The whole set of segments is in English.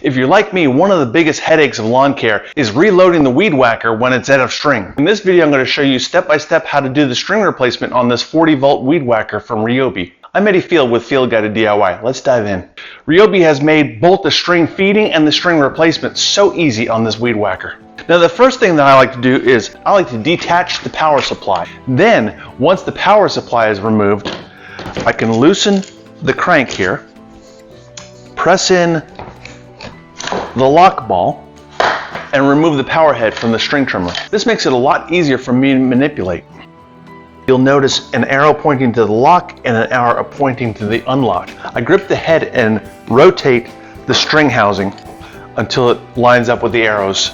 If you're like me, one of the biggest headaches of lawn care is reloading the weed whacker when it's out of string. In this video, I'm going to show you step by step how to do the string replacement on this 40-volt weed whacker from Ryobi. I'm Eddie Field with Field Guided DIY. Let's dive in. Ryobi has made both the string feeding and the string replacement so easy on this weed whacker. Now the first thing that I like to do is I like to detach the power supply. Then, once the power supply is removed, I can loosen the crank here, press in the lock ball, and remove the power head from the string trimmer. This makes it a lot easier for me to manipulate. You'll notice an arrow pointing to the lock and an arrow pointing to the unlock. I grip the head and rotate the string housing until it lines up with the arrows.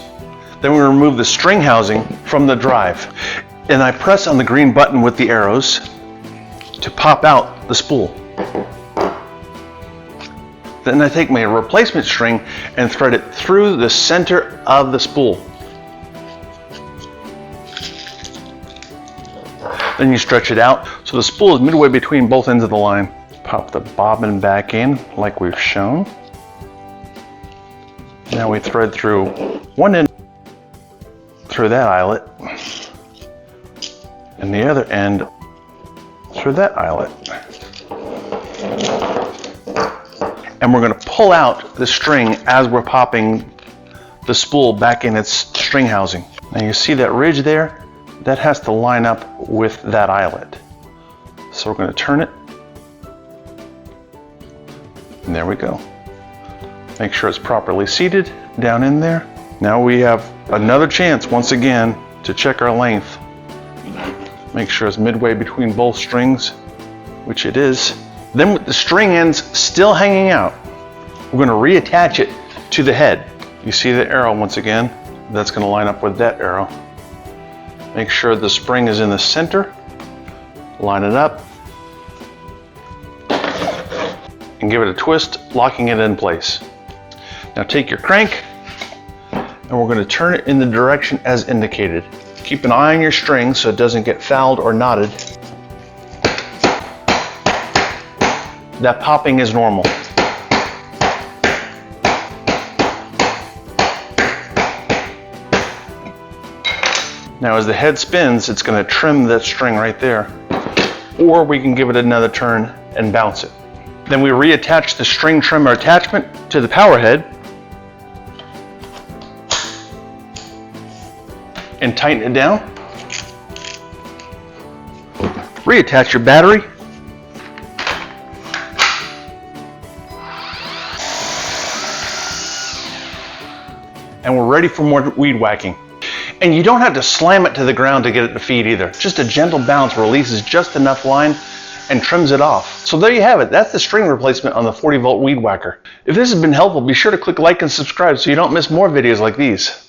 Then we remove the string housing from the drive. And I press on the green button with the arrows to pop out the spool. Then I take my replacement string and thread it through the center of the spool. Then you stretch it out so the spool is midway between both ends of the line. Pop the bobbin back in like we've shown. Now we thread through one end through that eyelet and the other end through that eyelet. And we're going to pull out the string as we're popping the spool back in its string housing. Now you see that ridge there? That has to line up with that eyelet. So we're going to turn it. And there we go. Make sure it's properly seated down in there. Now we have another chance once again to check our length. Make sure it's midway between both strings, which it is. Then with the string ends still hanging out, we're going to reattach it to the head. You see the arrow once again? That's going to line up with that arrow. Make sure the spring is in the center. Line it up. And give it a twist, locking it in place. Now take your crank, and we're going to turn it in the direction as indicated. Keep an eye on your string so it doesn't get fouled or knotted. That popping is normal. Now as the head spins, it's going to trim that string right there. Or we can give it another turn and bounce it. Then we reattach the string trimmer attachment to the power head and tighten it down. Reattach your battery. And we're ready for more weed whacking. And you don't have to slam it to the ground to get it to feed either. Just a gentle bounce releases just enough line and trims it off. So there you have it. That's the string replacement on the 40-volt weed whacker. If this has been helpful, be sure to click like and subscribe so you don't miss more videos like these.